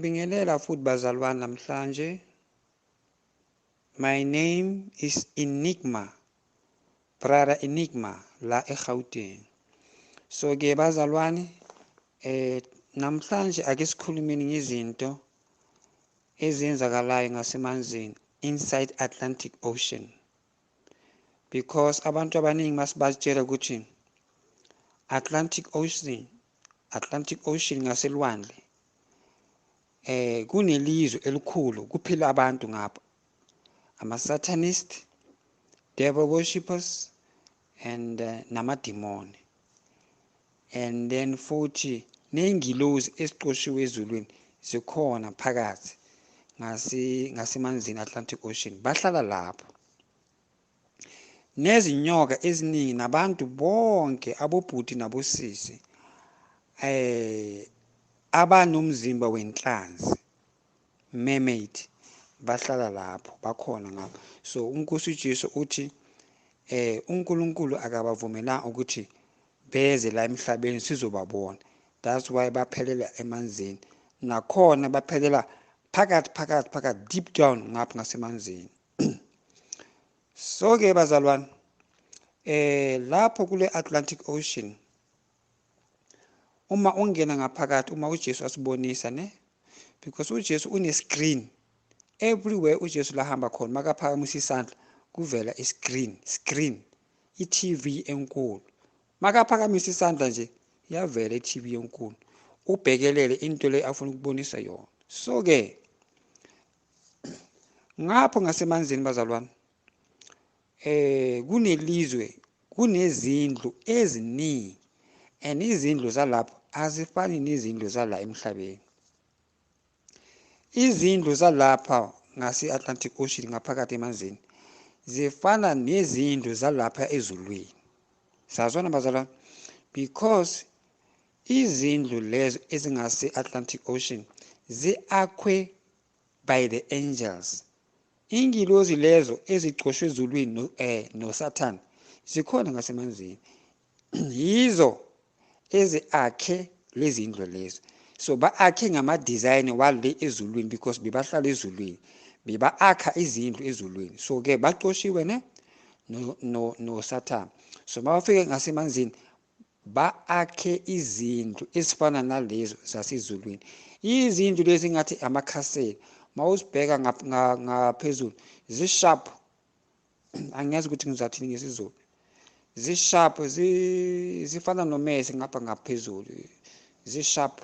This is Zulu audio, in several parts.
Ngiyanibingelela futhi bazalwane namhlanje. My name is Enigma, Brother Enigma la eGauteng. So ke bazalwane namhlanje ake sikhulumeni ngezinto ezenzakalayo ngasemanzini inside Atlantic Ocean. Because abantu abaningi masibazitshela ukuthi Atlantic Ocean ngaselwandle kunelizwe elikhulu kuphila abantu ngapha, ama-Satanist, devil worshippers and namadimoni, and then futhi ney'ngilozi esiqoshiwe ezulwini zikhona phakathi ngasemanzini Atlantic Ocean, bahlala lapho. Nezinyoka eziningi nabantu bonke abobhuti nabosisi abanomzimba wenhlanzi, mermaid, bahlala lapho, bakhona ngapho. So uNkosi uJesu uthi uNkulunkulu akabavumelanga ukuthi beze la emhlabeni sizobabona. That's why baphelela emanzini, nakhona baphelela phakathi deep down ngapha ngasemanzini. So ke bazalwane lapho kule Atlantic Ocean uma ungena ngaphakathi, uma uJesu asibonisa because uJesu une-screen everywhere uJesu lahamba khona, makaphakamisa isandla kuvela screen i-TV enkulu. Makaphakamisa isandla nje iyavela i-TV enkulu, ubhekelele into le afuna ukubonisa yona. So ke ngapho ngasemanzini bazalwane kunelizwe, kunezindlu eziningi, and izindlu zalapho azifani nezindlu zala emhlabeni. Izindlu zalapha ngase-Atlantic Ocean ngaphakathi emanzini zifana nezindlu zalapha ezulwini. Sazwana bazalwane, because izindlu lezo ezingase-Atlantic Ocean zi-akhwe by the angels. Ingilozi lezo eziqoshwe ezulwini noSathane zikhona ngasemanzini, yizo ezi-akhe lezi ndlu lezo. So ba-akhe ngama-design wale ezulwini because bebahlala ezulwini, beba-akha izindlu ezulwini. So ke baqoshiwe noSathane. So mabafike ngasemanzini ba-akhe izindlu ezifana nalezo zasezulwini. Izindlu lezi ngathi amakhasela, mawuzibheka ngaphezulu zisharp, angiyazi ukuthi ngizathini ngesizulu, zisharp, zifana nomese ngapha ngaphezulu, zisharp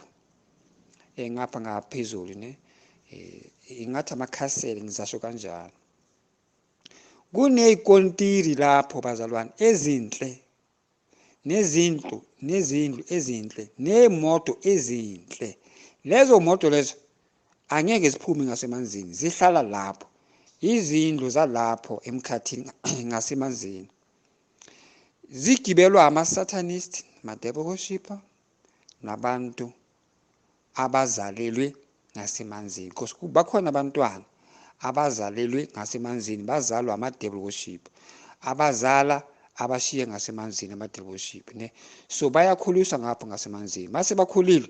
ngapha ngaphezulu ingathi amakhasela, ngizasho kanjalo. Kuney'kontiri lapho bazalwane ezinhle, nezindlu ezinhle, nemoto ezinhle. Lezo moto lezo angeke ziphume ngasemanzini, zihlala lapho. Izindlu zalapho emkhathini ngasemanzini zigibelwa ama-Satanist, ama-devil worshipper, nabantu abazalelwe ngasemanzini. Because bakhona abantwana abazalelwe ngasemanzini, bazalwa ama-devil worshipper, abashiye ngasemanzini ama-devil worshipper. So bayakhuliswa ngapho ngasemanzini. Mase bakhulile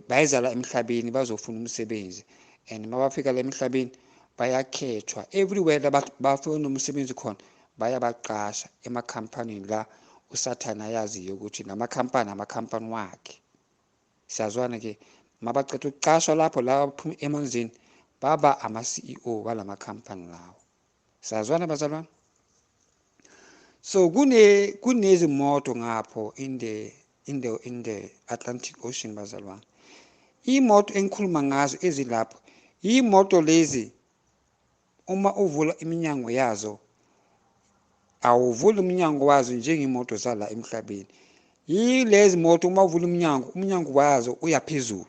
bayezala emhlabeni bazofuna umsebenzi, and mabafika la emhlabeni bayakhethwa everywhere bafuna umsebenzi khona, bayabaqasha emakhampanini la uSathane ayaziyo ukuthi amakhampani wakhe. Siyazwana ke, mabaceda ukuqashwa lapho la baphuma emanzini baba ama-CEO balamakhampani lawo. Siyazwana bazalwane. So kunezimoto ngapho in the Atlantic Ocean bazalwane. Imoto engikhuluma ngazo ezilapho, imoto lezi uma uvula iminyango yazo awuvuli umnyango wazo njengemoto zala emhlabeni. Yilezi moto uma uvula umnyango wazo uyaphezulu.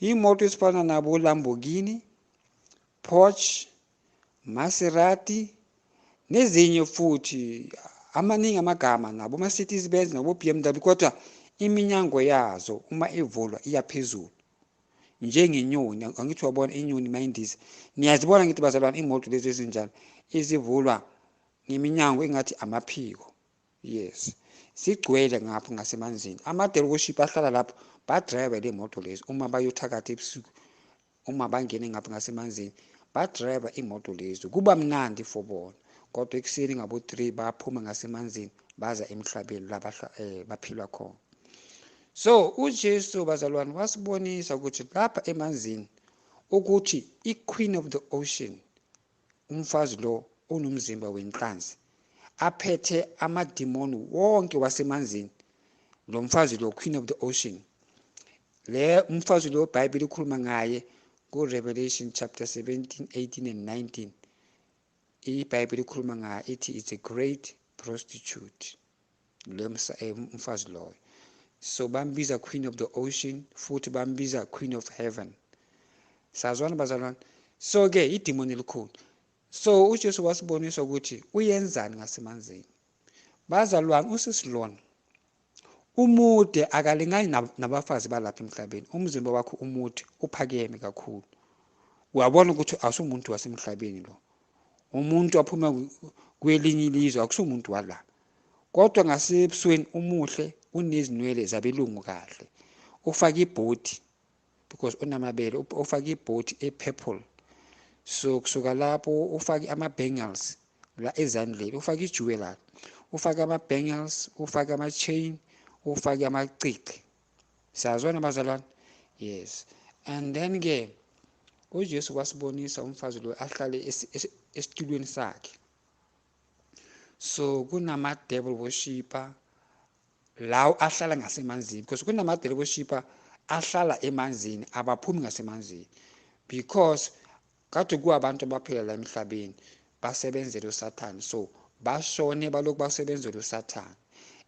Imoto ezifana nabo Lamborghini, Porsche, Maserati nezinye futhi amaningi amagama, nabo Mercedes-Benz nabo BMW, kodwa iminyango yazo uma ivulwa iyaphezulu njengenyoni. Angithi wabona inyoni mayindiza, niyazibona ngithi bazalwane imoto lezi ezinjalo ezivulwa ngeminyango engathi amaphiko. Yes, sigcwele ngapho ngasemanzini. Ama-devil worship ahlala lapho ba-drive le moto lezi uma bayothakatha ebusuku, uma bangene ngapho ngasemanzini ba-drive imoto lezi, kuba mnandi for bona. Kodwa ekuseni ngabo 3 baphuma ngasemanzini baza emhlabeni la baphila khona. So uJesu bazalwane wasibonisa ukuthi lapha emanzini ukuthi i-Queen of the Ocean, umfazi lo onomzimba wenhlanzi, aphethe amadimoni wonke wasemanzini. Lo mfazi lo, Queen of the Ocean, le umfazi lo iBhayibheli ikhuluma ngaye ku-Revelation chapter 17, 18 and 19. iBhayibheli ikhuluma ngaye ithi it's a great prostitute, le umfazi loyo. So bambiza Queen of the Ocean, futhi bambiza Queen of Heaven. Sazwana bazalwane? So-ke idimoni elikhulu. So uJesu wasibonisa ukuthi uyenzani ngasemanzini. Bazalwane, usisilona umude akalingani nabafazi balapha emhlabeni. Umzimba wakho umude, uphakeme kakhulu. Uyabona ukuthi asumuntu wasemhlabeni lo. Umuntu aphuma kwelinye ilizwe, akusumuntu wala. Kodwa ngasebusweni umuhle, unezinwele zabelungu kahle. Ufaka ibhodi because unamabele, ufaka ibhodi e-purple. So kusuka lapho ufake ama-bangles la ezandleni, ufake ijewelry, ufake ama-bangles, ufake ama-chain, ufake amacici. Siyazwana bazalwane? Yes. And then ke uJesu wasibonisa umfazi lo ahlale esitulweni sakhe. So kunama-devil worshipper lawo ahlala ngasemanzini, because kunama-devil worshipper ahlala emanzini abaphumi ngasemanzini, because kade kuwabantu abaphila la emhlabeni basebenzela uSathane. So bashone balokhu basebenzela uSathane,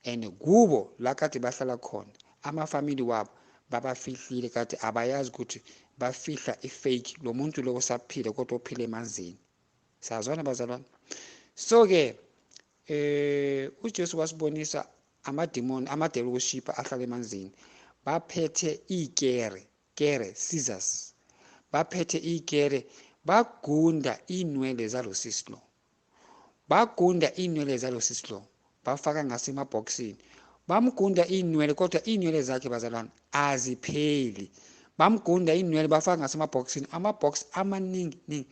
and kubo la kade bahlala khona amafamily wabo babafihlile, kade abayazi ukuthi bafihla ifake lo muntu lo osaphila kodwa ophila emanzini. Sazwana bazalwane? So-ke uJesu wasibonisa amadimoni, ama-devil worshipper ahlala emanzini baphethe ikere, scissors, baphethe ikere, bagunda inwele zalo sisi lo, bafaka ngasemabhokisini, bamgunda inwele, kodwa inwele zakhe bazalwane azipheli. Bamgunda inwele bafaka ngasemabhokisini, amabhokisi amaningi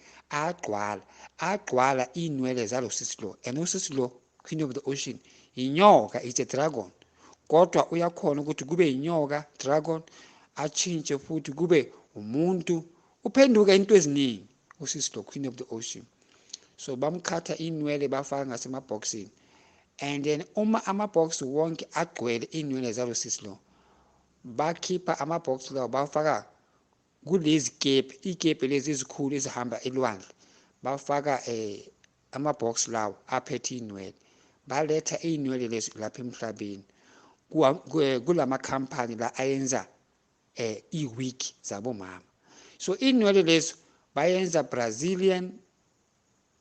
agcwala inwele zalo sisi lo. And usisi lo, Queen of the Ocean, inyoka, it's a dragon. Kodwa uyakhona ukuthi kube inyoka, dragon, achinje futhi kube umuntu, uphenduka into eziningi usisi lo, Queen of the Ocean. So bamkhatha inwele bafaka ngasemabhokisini, and then uma amabhokisi wonke agcwele inwele zalo sisi lo, bakhipha amabhokisi lawo bafaka kulezi ikephe lezi ezikhulu ezihamba elwandle, bafaka amabhokisi lawo aphethe inwele, baletha inwele lezi lapha emhlabeni kulama company la ayenza i-wig zabomama. So inwele lezo bayenza Brazilian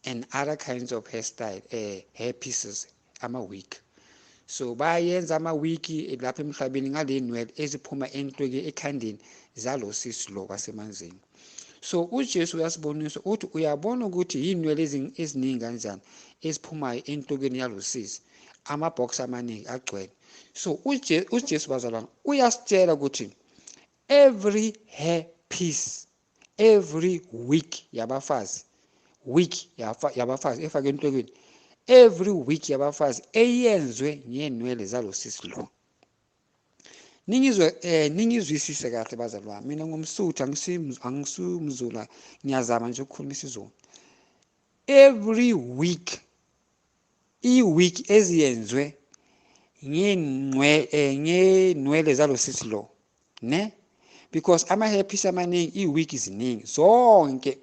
and other kinds of hair pieces, ama-wig. So bayenza ama-wig lapha emhlabeni ngale nwele eziphuma ekhandeni zalo sisi lo wasemanzini. So uJesu uyasibonisa ukuthi uyabona ukuthi inwele eziningi kanjani eziphumayo entokeni yalo sisi, amabhokisi amaningi agcwele. So uJesu bazalwane uyasitshela ukuthi every hair piece, every wig yabafazi efake entokeni, every wig yabafazi eyenzwe ngenwele zalo sisi lo. Ningizwisise kahle bazalwane, mina ngumSuthu angisumzula, ngiyazama nje ukukhuluma isiZulu. Every wig, i-wig eziyenzwe ngenwele zalo sisi lo, ne? Because ama-hair piece amaningi, i-wig ziningi zonke.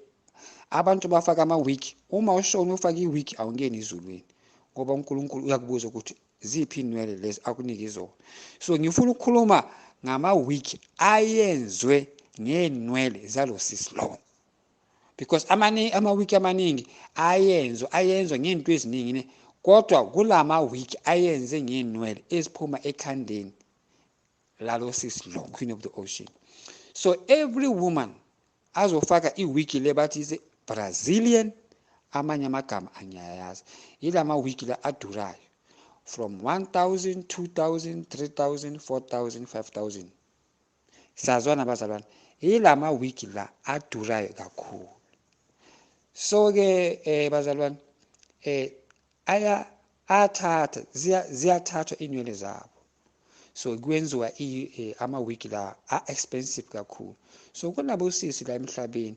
Abantu bafaka ama-wig, uma ushona ufaka i-wig awungeni ezulwini, ngoba uNkulunkulu uyakubuza ukuthi ziphi inwele lezi akunika izona. So ngifuna ukukhuluma ngama-wig ayenzwe ngenwele zalo sisi lo, because ama-wig amaningi ayenzwa ngento eziningi ne, kodwa kulama-wig ayenze ngenwele eziphuma ekhandeni lalo sisi lo, Queen of the Ocean. So every woman azofaka i-wig le bathi Brazilian, amanye amagama angiyayazi, yilama wig la adurayo. from 1,000, 2,000, 3,000, 4,000, 5,000. Sazwana bazalwane, yilama wigi la adurayo kakhulu. So ke bazalwane ziyathathwa inwele zabo, so kwenziwa ama-wig la a-expensive kakhulu. So kunabosisi la emhlabeni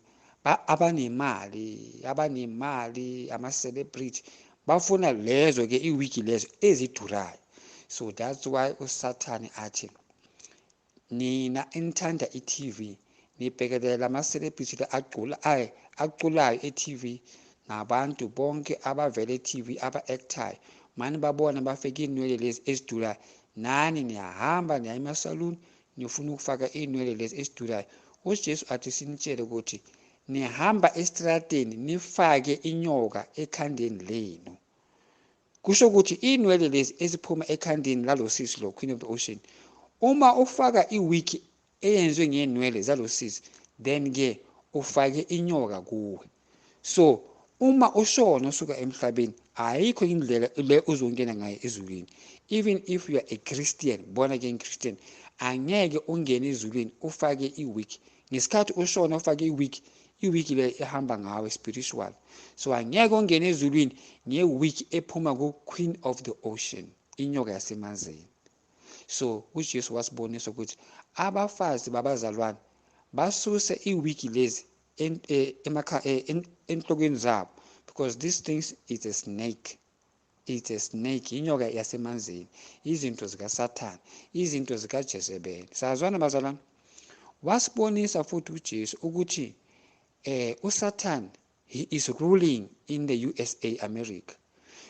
abanemali, ama-celebrity bafuna lezo-ke iwigi lezo ezidurayo. So that's why usathane athi nina enithanda i-TV nibhekelela ama-celebrity la aculayo e-TV, nabantu bonke abavela e-TV aba-actayo, mani babona bafake iy'nwele lezi ezidurayo, nani niyahamba niya emasaluni nifuna ukufaka iy'nwele lezi ezidurayo. uJesu athi sinitshele ukuthi nihamba esitradeni nifake inyoka ekhandeni lenu. Kusho ukuthi iy'nwele lezi eziphuma ekhandeni lalosisi lo Queen of the Ocean, uma ufaka iwigi eyenziwe ngey'nwele zalosisi, then ke ufake inyoka kuwe. So uma ushona usuka emhlabeni, ayikho indlela le uzongena ngayo ezulwini. Even if you are a Christian, born again Christian, angeke ungene ezulwini ufake iwigi. Ngesikhathi ushona ufake iwigi le ehamba ngawe spiritual. So angeke ungene ezulwini ngewigi ephuma ku-Queen of the Ocean, inyoka yasemanzini. So uJesu wasibonisa ukuthi abafazi babazalwane basuse iwigi lezi enhlokweni zabo, because these things is a snake. It's a snake, inyoka yasemanzini, izinto zikaSathane, izinto zikaJezebeli. Sazwana bazalwane, wasibonisa futhi uJesu ukuthi uSathane, he is ruling in the USA, America,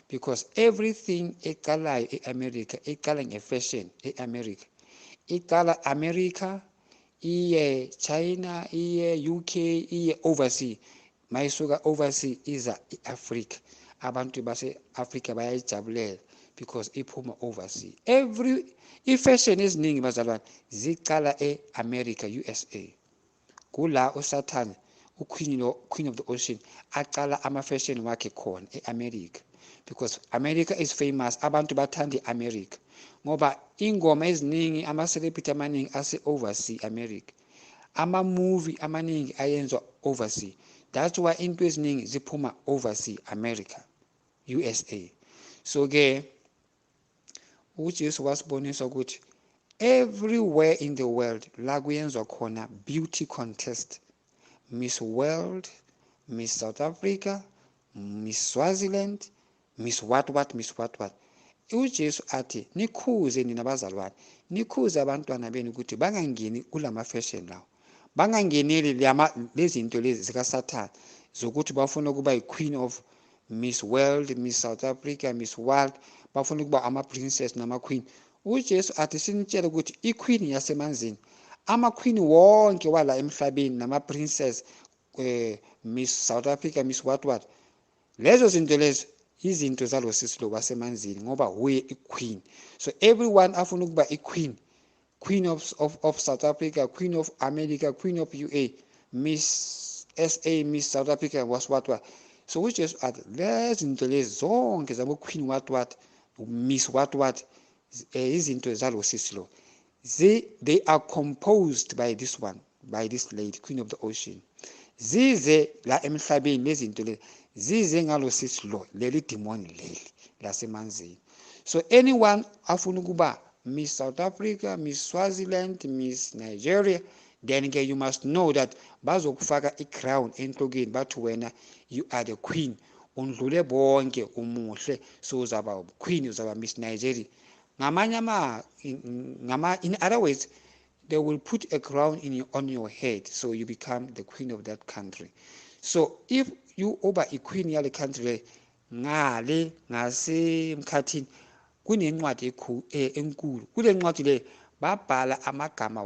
because everything eqalayo e-America iqala nge-fashion e-America. Iqala America, iye China, iye UK, iye overseas. Mayisuka overseas iza e-Africa, abantu base-Africa bayayijabulela because iphuma overseas. I-fashion eziningi bazalwane ziqala e-America, USA. Kula uSathane, Queen of the Ocean, aqala ama-fashion wakhe khona e-America, because America is famous. Abantu bathanda i-America ngoba ingoma eziningi, ama-celebrity amaningi ase-overseas America, ama-movie amaningi ayenzwa overseas. That's why into eziningi ziphuma overseas America, USA. So ke uJesu wasibonisa ukuthi everywhere in the world la kuyenzwa khona beauty contest, Miss World, Miss South Africa, Miss Swaziland, Miss what. uJesu athi nikhuze nina bazalwane, nikhuze abantwana benu ukuthi bangangeni kulama-fashion lawo, bangangeneli lezinto lezi zikaSathane zokuthi bafuna ukuba yi-Queen of Miss World, Miss South Africa, Miss World, bafuna ukuba ama-princess nama-queen. uJesu athi sinitshele ukuthi i-queen yasemanzini, ama-queen wonke wala emhlabeni nama-princess, Miss South Africa, Miss what, lezo zinto lezo izinto zalosisi lo wasemanzini ngoba uye i-queen. So everyone afuna ukuba i-queen, Queen of South Africa, Queen of America, Queen of UA, Miss SA, Miss South Africa, what. So uJesu athi lezi zinto lezi zonke zabo-queen what, Miss what, izinto zalosisi lo, they are composed by this lady, Queen of the Ocean. Zize la emhlabeni lezi zinto lezi zize ngalosisi lo, leli demoni leli lasemanzini. So anyone afuna ukuba Miss South Africa, Miss Swaziland, Miss Nigeria, then you must know that bazokufaka i-crown enhlokweni bathi wena you are the queen, undlule bonke, umuhle, so uzaba queen, uzaba Miss Nigeria. In other words, they will put a crown on your head, so you become the queen of that country. So if you oba i-queen yale country ngale ngasemkhathini kunencwadi enkulu. Kule ncwadi le babhala amagama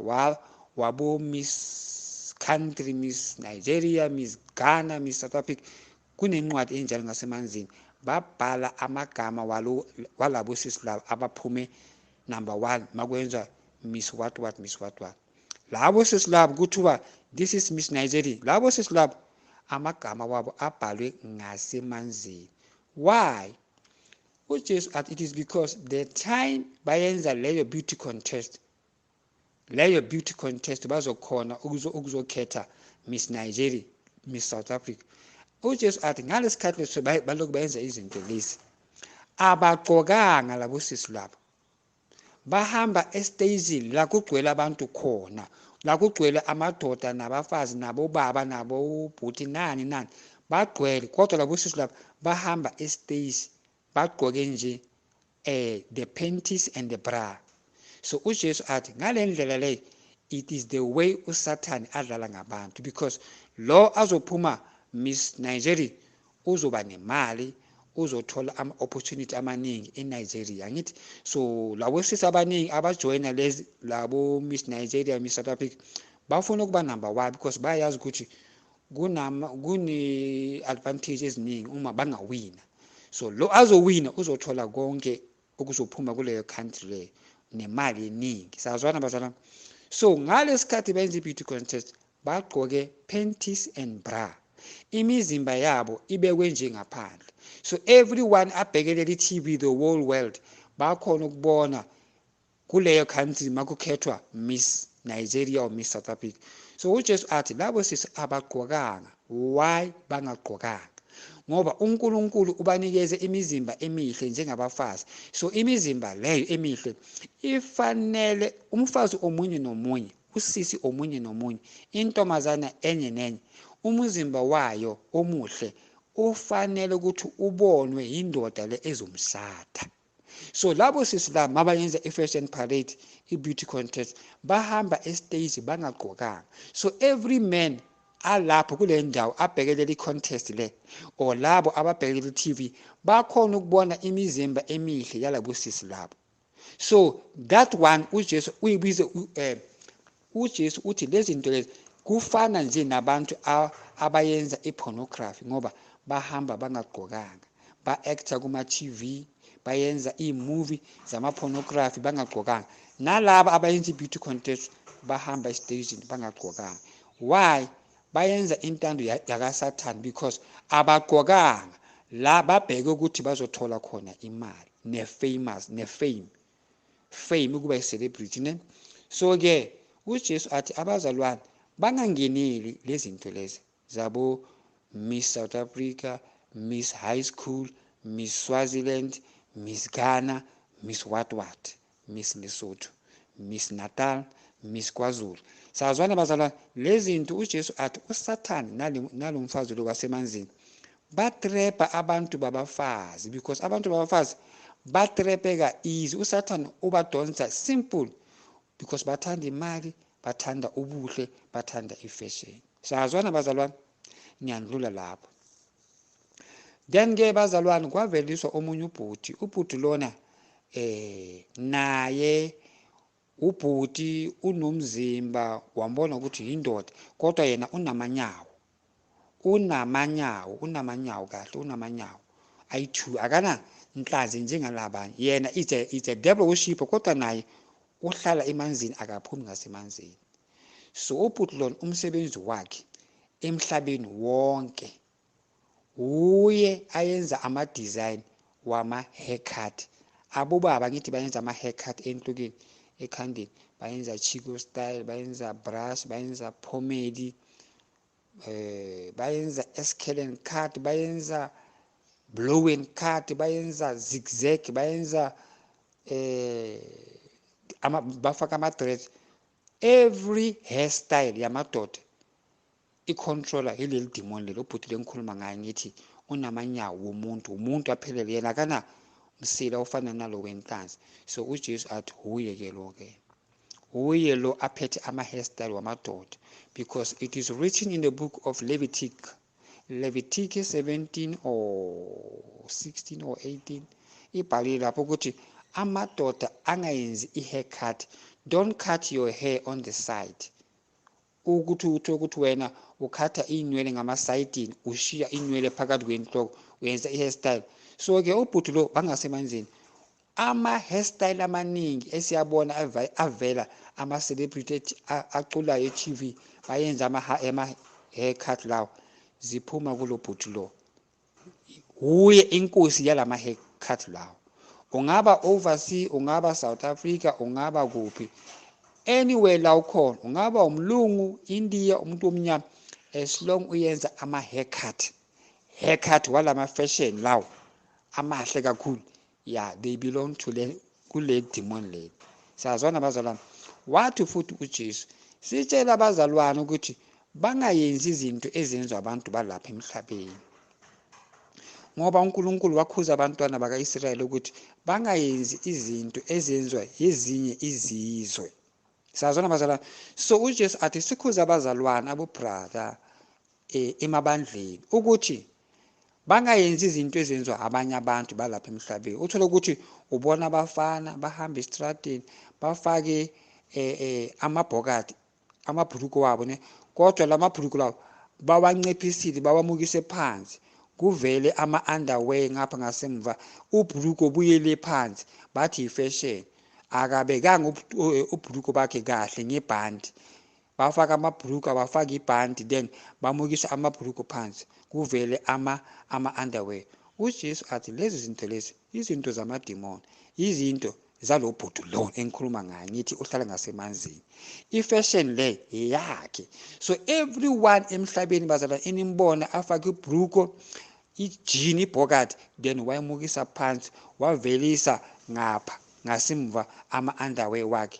wabo Miss Country, Miss Nigeria, Miss Ghana, Miss South Africa. Kunencwadi enjalo ngasemanzini babhala amagama walabo sisi labo abaphume number 1 makwenza Miss what. Labo sisi labo kuthiwa this is Miss Nigeria. Labo sisi labo amagama wabo abhalwe ngasemanzini. Why? uJesu athi it is because the time bayenza leyo beauty contest bazokhona ukuzokhetha Miss Nigeria, Miss South Africa. uJesu athi ngalesikhathi leso balokhu bayenza izinto lezi, abagqokanga labo sisi labo, bahamba estagini la kugcwele abantu khona, la kugcwele amadoda nabafazi nabobaba nabobhuti nani bagcwele, kodwa labo sisi labo bahamba estage bagqoke nje the panties and the bra. So uJesu athi ngale ndlela leyo it is the way uSathane adlala ngabantu, because lo azophuma Miss Nigeria uzoba nemali, uzothola ama-opportunity amaningi eNigeria, ngithi. So labo sisi abaningi abajoyina lezi labo Miss Nigeria, Miss South Africa bafuna ukuba number 1 because bayazi ukuthi kune-advantage eziningi uma bangawina. So lo azowina uzothola konke okuzophuma kuleyo country leyo nemali eningi. Sazwana bazalwane? So ngalesikhathi benza i-beauty contest bagqoke panties and bra, imizimba yabo ibekwe nje ngaphandle. So everyone abhekelele i-TV the whole world bakhona ukubona kuleyo country makukhethwa Miss Nigeria or Miss South Africa. So uJesu athi labo sisi abagqokanga. Why bangagqokanga? Ngoba uNkulunkulu ubanikeze imizimba emihle njengabafazi. So imizimba leyo emihle ifanele umfazi omunye nomunye, usisi omunye nomunye, intombazana enye nenye, umzimba wayo omuhle ufanele ukuthi ubonwe yindoda le ezomshada. So labo sisi laba mabayenza i-fashion parade, i-beauty contest, bahamba estage bangagqokanga. So every man alapho kule ndawo abhekelele i-contest le or labo ababhekelele i-TV bakhona ukubona imizimba emihle yalabo sisi labo. So that one uJesu uyibize uJesu uthi lezi zinto lezi kufana nje nabantu abayenza i-pornography, ngoba bahamba bangagqokanga, ba-actor kuma-TV, bayenza ii-movie zama-pornography bangagqokanga. Nalaba abayenza i-beauty contest bahamba estagini bangagqokanga. Why? Bayenza intando yakaSathane because abagqokanga la babheke ukuthi bazothola khona imali ne-fame ukuba i-celebrity ne. So ke uJesu athi abazalwane bangangeneli lezi zinto lezi zabo Miss South Africa, Miss High School, Miss Swaziland, Miss Ghana, Miss what, Miss Lesotho, Miss Natal, Miss KwaZulu. Sazwana bazalwane, lezi zinto uJesu athi uSathane nalomfazi lo wasemanzini batrepa abantu babafazi, because abantu babafazi batrepeka easy. uSathane ubadonsa simple because bathanda imali, bathanda ubuhle, bathanda i-fashion. Sazwana bazalwane, ngiyandlula lapho. Then ke bazalwane kwaveliswa omunye ubhuti lona naye ubhuti unomzimba, wambona ukuthi yindoda kodwa yena unamanyawo kahle, unamanyawo ayi-2, akana nhlanzi njengalabanye. Yena it's a devil worshipper kodwa naye uhlala emanzini, akaphumi ngasemanzini. So ubhuti lona umsebenzi wakhe emhlabeni wonke uye ayenza ama-design wama-haircut. Abobaba ngithi bayenza ama-haircut enhlokweni, ekhandeni, bayenza Chico style, bayenza brush, bayenza pomade, bayenza escalon cut, bayenza blow and cut, bayenza zigzag, bayenza bafaka ama-dreads. Every hairstyle yamadoda i-controller yileli demon lelo ubhuti lengikhuluma ngayo, ngithi unamanyawo umuntu aphelele, yena akana msila ofana nalo wenhlanzi. So uJesu athi huye ke huye lo aphethe ama-hairstyle wamadoda, because it is written in the book of Leviticus 17 or 16 or 18 ibhalile lapho ukuthi amadoda angayenzi i-haircut. Don't cut your hair on the side, ukuthi wena ukhatha inwele ngamasayidini ushiya inwele phakathi kwenhloko wenza i-hairstyle. So ke ubhuti lo bangasemanzini ama-hairstyle amaningi esiyabona avela ama-celebrity aculayo e-TV bayenza ama-haircut lawo ziphuma kulo bhuti lo, huye inkosi yalama-haircut lawo. ungaba overseas, ungaba South Africa, ungaba kuphi, anywhere la ukhona, ungaba umlungu, India, umuntu omnyama, as long uyenza haircut walama fashion lawo amahle kakhulu, yeah, they belong to kule demon lady. Siyazwana abazalwane, wathi futhi uJesu sitshela abazalwane ukuthi bangayenzi izinto ezenziwa abantu balapha emhlabeni, ngoba uNkulunkulu wakhuza abantwana baka-Israyeli ukuthi bangayenzi izinto ezenziwa ezinye izizwe. Siyazwana abazalwane, so uJesu athi sikhuza abazalwane abobrother emabandleni ukuthi bangayenzi izinto ezenziwa abanye abantu balapha emhlabeni. Uthola ukuthi ubona abafana bahamba estradini bafake amabhokadi, amabhuluko wabo ne, kodwa lamabhuluko lawo bawanciphisile, bawamukise phansi, kuvele ama-underwear ngapha ngasemva, ubhuluko buyele phansi, bathi ifashion. Akabekanga ubhuluko bakhe kahle ngebhandi, bafaka amabhuluko, bafaka ibhandi, then bamukisa amabhuluko phansi, kuvele ama-underwear. uJesu athi lezi zinto lezi izinto zamadimoni, izinto zalo bhuti lo engikhuluma ngayo, ngithi uhlala ngasemanzini. Ifashion le yakhe. So everyone emhlabeni bazalwane inimbona afake ibhuluko, ijini, ibhokadi, then wayemukisa phansi, wavelisa ngapha ngasimva ama-underwear wakhe.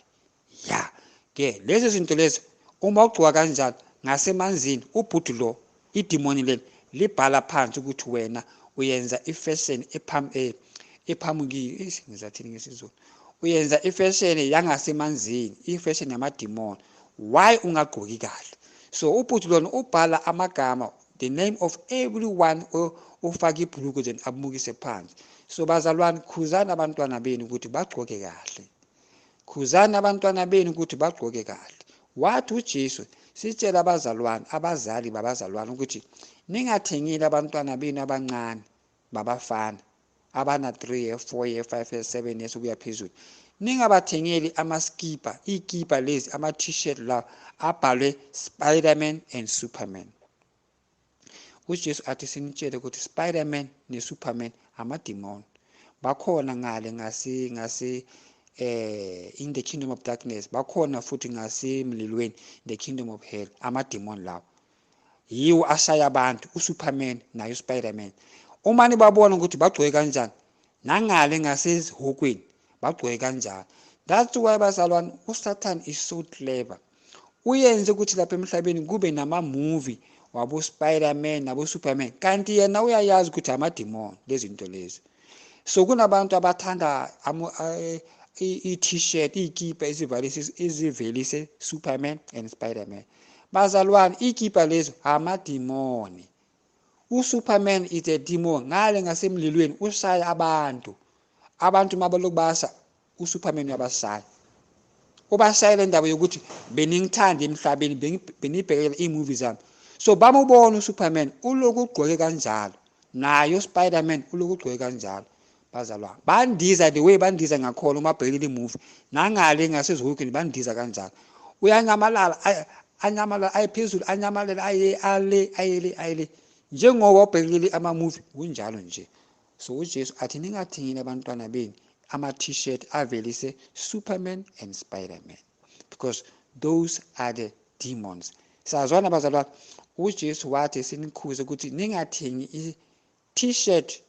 Ya ke lezi zinto lezi uma ugcoka kanjalo ngasemanzini, ubhuti lo, idimoni leli libhala phansi ukuthi wena uyenza ifashion ephamukiyo, ngizathini ngesizulu, uyenza ifashion yangasemanzini, ifashion yamadimoni. Why ungagqoki kahle? So ubhuti lona ubhala amagama, the name of everyone ofake ibhuluko then abumukise phansi. So bazalwane, khuzana abantwana benu ukuthi bagqoke kahle, khuzana abantwana benu ukuthi bagqoke kahle. Wathi uJesu sitshela abazalwane, abazali babazalwane ukuthi ningathengeli abantwana benu abancane babafana abana 3 years, 4 years, 5 years, 7 years ukuya phezulu, ningabathengeli amaskipa, ikipa lezi, ama-t-shirt lawa abhalwe Spider-Man and Superman. uJesu athi sinitshele ukuthi Spider-Man ne-Superman amadimoni, bakhona ngale ngase in the kingdom of darkness, bakhona futhi ngasemlilweni, the kingdom of hell, amadimoni lawo yiwo ashaya abantu, uSuperman naye uSpider-Man. Uma nibabona ukuthi bagcoke kanjani, nangale ngasezihokweni bagcoke kanjani. That's why bazalwane, uSatan is so clever, uyenze ukuthi lapha emhlabeni kube nama-movie wabo Spider-Man nabo Superman, kanti yena uyayazi ukuthi amadimoni lezi zinto lezi. So kunabantu abathanda i-t-shirt, ikipa ezivelise Superman and Spider-Man. Bazalwane, ikipa lezo amadimoni. uSuperman is a demon, ngale ngasemlilweni ushaya abantu mabaloku basa, uSuperman uyabashaya. Ubashayela indaba yokuthi beningithanda emhlabeni, benibhekela ii-movie zami. So bamubona uSuperman uloku ugqoke kanjalo, naye uSpider-Man uloku ugqoke kanjalo. Bazalwane, bandiza the way bandiza ngakhona uma bhekile imovie, nangale ngasezihokweni bandiza kanjalo. Uyanyamalala, anyamalala ayephezulu, anyamalala ayele njengoba ubhekile ama-movie, kunjalo nje. So uJesu athi ningathengeli abantwana benu ama-t-shirt avelise Superman and Spider-Man, because those are the demons. Sazwana bazalwane, uJesu wathi sinikhuze ukuthi ningathengi i-t-shirt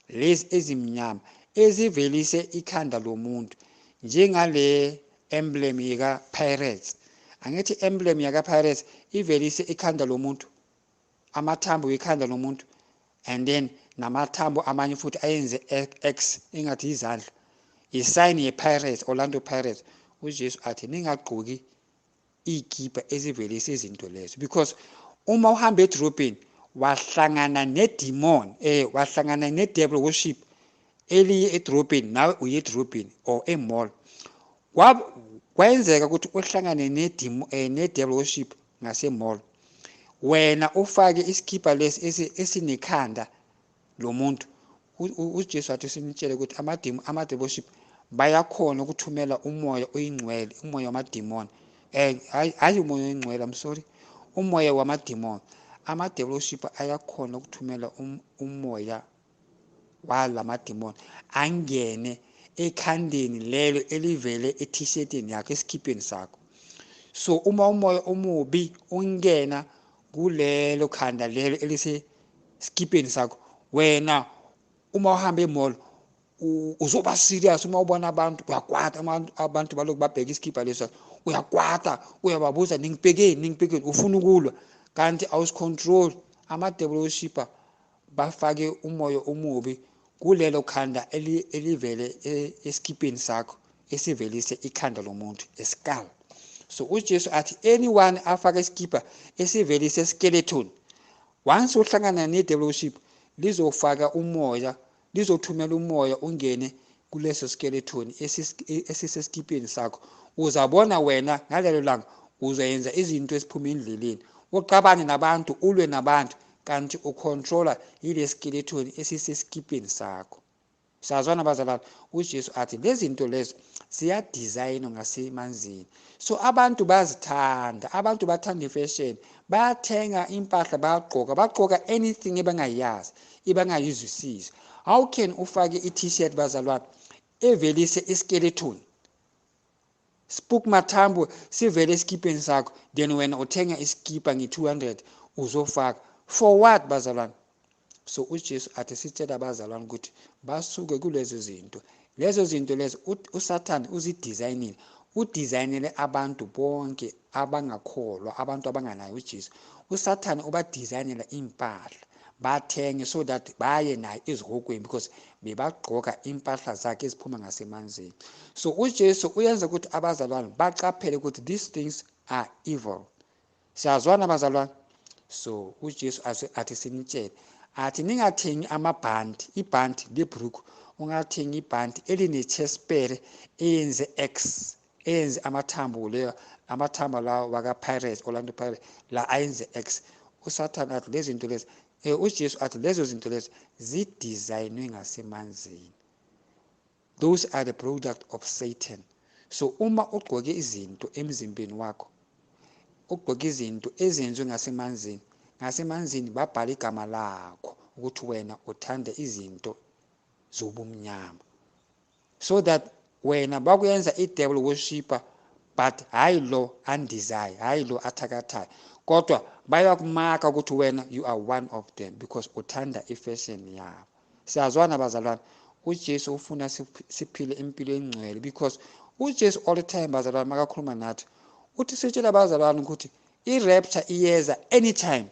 lezi ezimnyama ezivelise ikhanda lomuntu, njengale emblem yaka-Pirates. Angithi emblem yaka-Pirates ivelise ikhanda lomuntu, amathambo wekhanda lomuntu, and then namathambo amanye futhi ayenze X engathi izandla, isign ye-Pirates, Orlando Pirates. uJesu athi ningagqoki ikipa ezivelise izinto lezo, because uma uhamba edrobheni wahlangana nedemon, wahlangana ne-devil worship eliye edrobheni, nawe uye edrobheni or emall, kwenzeka ukuthi uhlangane ne-devil worship ngasemall, wena ufake iskipa lesi esinekhanda lomuntu. uJesu athi sinitshele ukuthi ama-devil worship bayakhona ukuthumela umoya oyingcwele, umoya wamademoni, hayi umoya oyingcwele, I'm sorry, umoya wamademoni. Ama-devil worship ayakhona ukuthumela umoya walamademoni angene ekhandeni lelo elivele e-t-shirtini yakho, esikipeni sakho. So uma umoya omubi ungena kulelo khanda lelo elisesikipeni sakho, wena uma uhamba emall uzoba serious. Uma ubona abantu uyakwata, abantu baloku babheka isikipha leso, uyakwata, uyababuza ningibhekeni, ufuna ukulwa, kanti awusicontrol. Ama-devil worshipper bafake umoya omubi kulelo khanda elivele esikipeni sakho esivelise ikhanda lomuntu, eskull. So uJesu athi anyone afaka isikipha esivelise skeleton, once uhlangana ne-devil worship, lizofaka umoya, lizothumela umoya ungene kuleso skeleton esisesikipeni sakho. Uzabona wena ngalelo langa uzoyenza izinto eziphuma endleleni, uqabane nabantu, ulwe nabantu, kanti ucontrola yile skeleton esisesikipeni sakho. Sazwana bazalwane, uJesu athi lezi zinto lezo ziyadizayinwa ngasemanzini. So abantu bazithanda, abantu bathanda ifashion, bayathenga impahla, bagqoka anything ebangayazi, ebangayizwisisi. How can ufake i-t-shirt bazalwane evelise iskeleton, spook mathambo sivele esikipeni sakho, then wena uthenga iskipa nge-200 uzofaka for what bazalwane? So uJesu athi sitshela abazalwane ukuthi basuke kulezo zinto. Lezo zinto lezo uSathane uzidizayinile, udizayinele abantu bonke abangakholwa, abantu abanganayo uJesu. uSathane ubadizayinela impahla bathenge, so that baye naye ezihokweni, because bebagqoka impahla zakhe eziphuma ngasemanzini. So uJesu uyenza ukuthi abazalwane baqaphele ukuthi these things are evil. Siyazwana abazalwane? So uJesu athi sinitshele, athi ningathengi amabhandi, ibhandi lebhruku, ungathengi ibhandi eline-chestpere eyenze X, eyenze amathambo leyo, amathambo lawo waka-Pirates, Orlando Pirates, la ayenze X. uSathane athi lezi zinto lezi, uJesu athi lezo zinto lezo zidizayinwe ngasemanzini. Those are the product of Satan. So uma ugqoke izinto emzimbeni wakho, ugqoke izinto ezenziwe ngasemanzini babhala igama lakho ukuthi wena uthanda izinto zobumnyama, so that wena bakuyenza i-devil worshipper, but hayi lo andizayo, hayi lo athakathayo, kodwa bayakumaka ukuthi wena you are one of them because uthanda ifashion yabo. Siyazwana bazalwane, uJesu ufuna siphile impilo engcwele, because uJesu all the time bazalwane makakhuluma nathi uthi sitshela abazalwane ukuthi i-rapture iyeza anytime.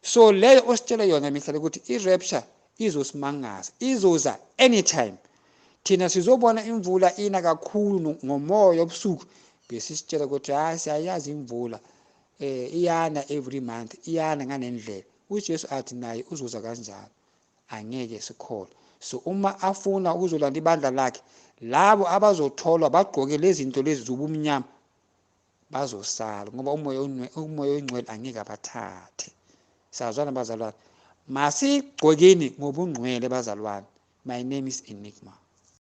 So leyo ositshela yona mihla ukuthi i-rapture izosimangaza, izoza anytime. Thina sizobona imvula ina kakhulu ngomoya obusuku, besisitshela ukuthi hayi siyayazi imvula iyana every month, iyana nganendlela. uJesu athi naye uzoza kanjalo, angeke sikholwe. So uma afuna ukuzolanda ibandla lakhe, labo abazotholwa bagqoke lezi zinto lezi zobumnyama bazosala, ngoba umoya ongcwele angeke abathathe. Sazwana bazalwane, masigqokeni ngobungcwele bazalwane. My name is Enigma.